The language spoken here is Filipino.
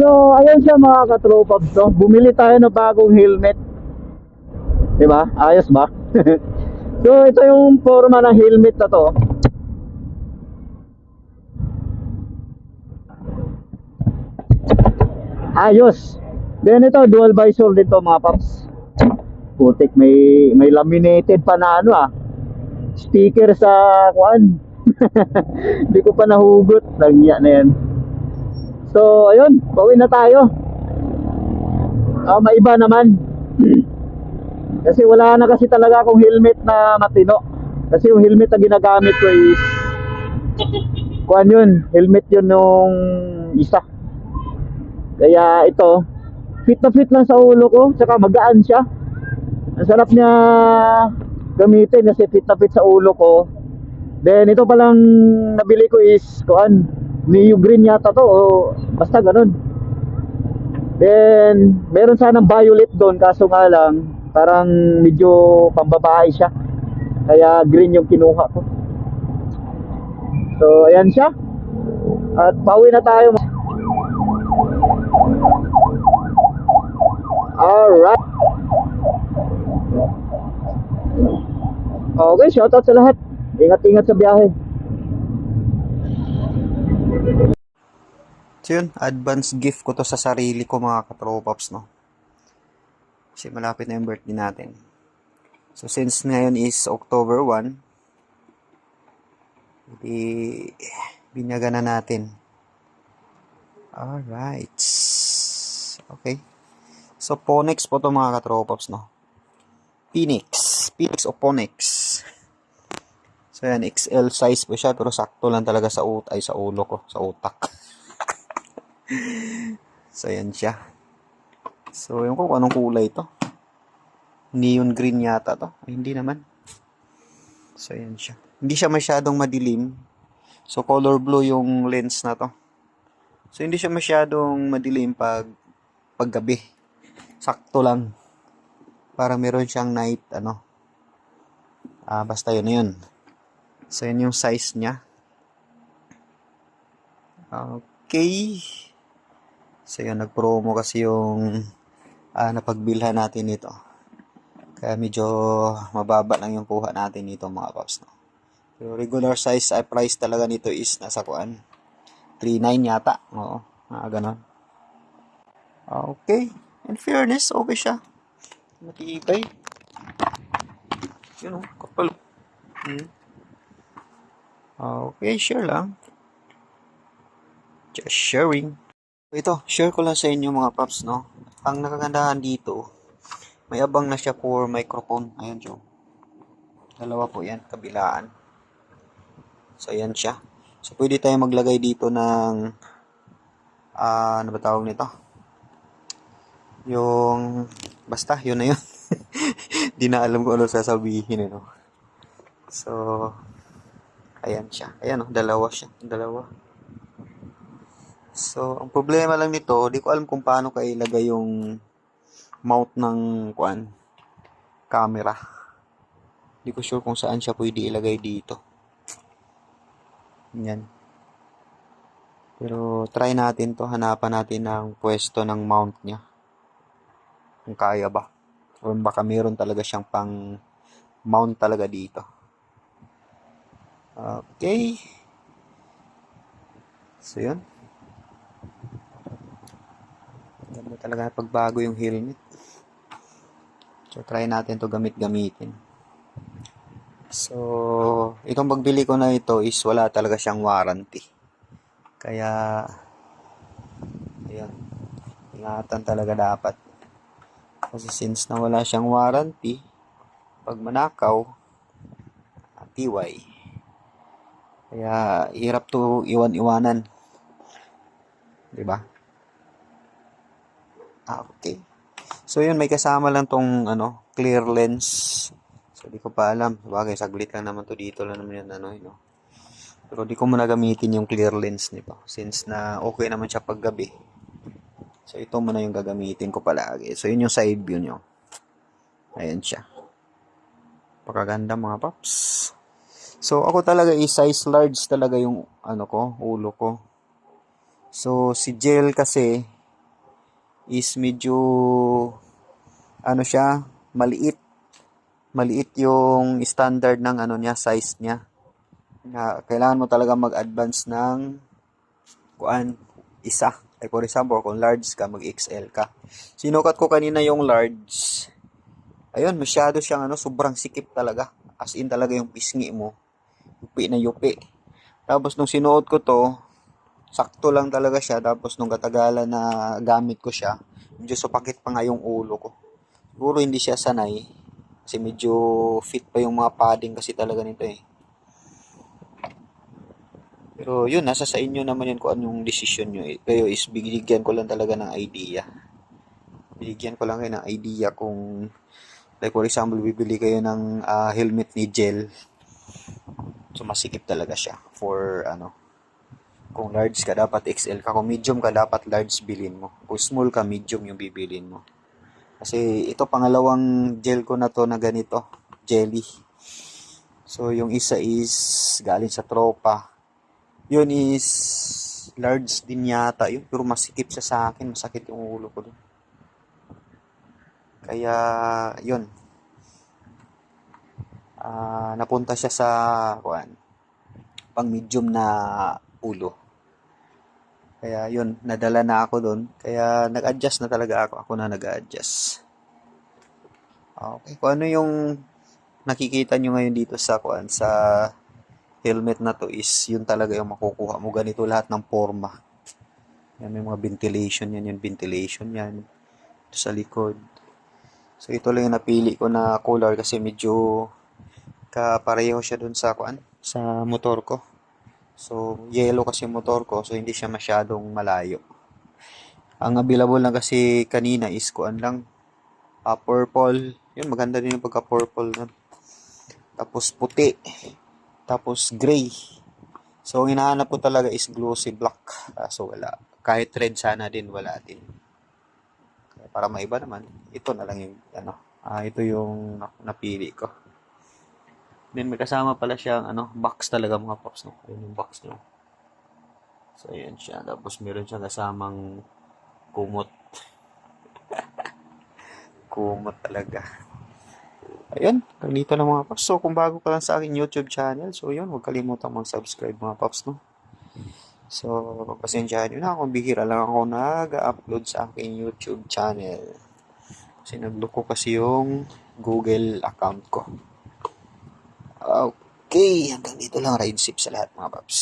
So, ayun siya mga katropaps, no? Bumili tayo ng bagong helmet. Diba? Ayos ba? So, ito yung forma ng helmet na to. Ayos. Then ito, dual visor din to mga paps. Putik, may laminated pa na ano sticker sa kuan. Hindi ko pa nahugot. Langya na yan. So, ayun, pauwi na tayo. Maiba naman. Kasi wala na kasi talaga akong helmet na matino. Kasi yung helmet na ginagamit ko is kuan yun, helmet yun nung isa. Kaya ito, fit na fit lang sa ulo ko, tsaka magaan siya. Ang sarap niya gamitin kasi fit na fit sa ulo ko. Then ito palang nabili ko is kuan, Neo Green yata to o basta ganun. Then meron sanang violet doon kaso nga lang parang medyo pambabae siya. Kaya green yung kinuha ko. So ayan siya. At pauwi na tayo. Alright. Okay, shoutout sa lahat. Ingat-ingat sa biyahe. So yun, advance gift ko to sa sarili ko mga katropaps, no? Kasi malapit na yung birthday natin. So since ngayon is October 1, binyaga na natin. Alright. Okay. So Ponex po to mga katropaps, no? Phoenix o Ponex. So yan, XL size po siya pero sakto lang talaga sa sa ulo ko, sa utak. So yan siya. So yung kung anong kulay to. Neon green yata to. Ay, hindi naman. So yan siya. Hindi siya masyadong madilim. So color blue yung lens na to. So hindi siya masyadong madilim paggabi. Sakto lang. Para meron siyang night basta yun na yun. So yun yung size niya. Okay. So yun, nag-promo kasi yung napagbilhan natin ito. Kaya medyo mababa lang yung kuha natin nito mga paps, no? So regular size price talaga nito is nasa 3.9 yata. Oo, ganon. Okay. In fairness, okay siya. Matibay. Yun, kapal. Okay, share lang. Just sharing. Ito, share ko lang sa inyo mga paps, no? Ang nakagandahan dito, may abang na siya for microphone. Ayan siya. Dalawa po yan, kabilaan. So, ayan siya. So, pwede tayo maglagay dito ng ano ba tawag nito? Yung basta, yun na yun. Di na alam kung ano sasabihin, no? So, ayan siya. Ayan, dalawa siya. Dalawa. So, ang problema lang nito, di ko alam kung paano kayo ilagay yung mount ng camera. Di ko sure kung saan siya pwede ilagay dito. Yan. Pero try natin to, hanapan natin ng pwesto ng mount niya. Kung kaya ba. O baka meron talaga siyang pang mount talaga dito. Okay. So, yun. Ganda talaga pagbago yung helmet. So, try natin to gamitin. So, itong pagbili ko na ito is wala talaga siyang warranty. Kaya, ayan. Ingatan talaga dapat. Kasi since na wala siyang warranty, pag manakaw, tiway. Kaya, hirap to iwan-iwanan. Diba? Okay. So, yun, may kasama lang tong, clear lens. So, di ko pa alam. Bagay, saglit lang naman to dito lang naman yun, Pero di ko muna gamitin yung clear lens nito. Since na okay naman siya paggabi. So, ito muna yung gagamitin ko palagi. So, yun yung side view nyo. Ayan siya. Pakaganda mga paps. So, ako talaga size large talaga yung, ulo ko. So, si Jel kasi, is medyo ano siya, maliit. Maliit yung standard ng ano niya, size niya. Na kailangan mo talaga mag-advance ng isa. Like for example, kung large ka, mag-XL ka. Sinukat ko kanina yung large. Ayun, masyado siyang sobrang sikip talaga. As in talaga yung pisngi mo. Yupi na yupi. Tapos nung sinuot ko to, sakto lang talaga siya. Tapos nung katagalan na gamit ko siya, medyo supakit pa nga yung ulo ko. Siguro hindi siya sanay. Kasi medyo fit pa yung mga padding kasi talaga nito eh. Pero yun, nasa sa inyo naman yun kung anong decision nyo. Kayo is bigyan ko lang talaga ng idea. Bigyan ko lang kayo ng idea kung, like for example, bibili kayo ng helmet ni gel. So, masikip talaga siya. For, kung large ka, dapat XL ka. Kung medium ka, dapat large bilhin mo. Kung small ka, medium yung bibilin mo. Kasi, ito pangalawang gel ko na to na ganito. Jelly. So, yung isa is galing sa tropa. Yun is large din yata yun. Pero masikip siya sa akin. Masakit yung ulo ko dun. Kaya, yun. Napunta siya sa pang medium na ulo. Kaya yun, nadala na ako dun. Kaya nag-adjust na talaga ako. Ako na nag-adjust. Okay. Kung ano yung nakikita nyo ngayon dito sa helmet na to is yun talaga yung makukuha mo. Ganito lahat ng forma. Yan, may mga ventilation yan. Yung ventilation yan. Ito sa likod. So, ito lang yung napili ko na color kasi medyo kapareho siya dun sa motor ko. So, yellow kasi motor ko. So, hindi siya masyadong malayo. Ang available lang kasi kanina is lang. Purple. Yun, maganda din yung pagka-purple nun. Tapos puti. Tapos gray. So, ang hinahanap ko talaga is glossy black. So, wala. Kahit red sana din, wala din. Para maiba naman, ito na lang yung ito yung napili ko. Then may kasama pala siyang box talaga mga pops, no. Ayun yung box niya. So ayan siya. Tapos meron siyang kasamang kumot. Kumot talaga. Ayun, dito lang mga pops. So kung bago ka lang sa aking YouTube channel, so yun, huwag kalimutang mag-subscribe mga pops, no. So, pasensyahan nyo na kung bihira lang ako nag-upload sa aking YouTube channel. Kasi nagloko kasi yung Google account ko. Okay, hanggang dito lang. Ride safe sa lahat mga paps.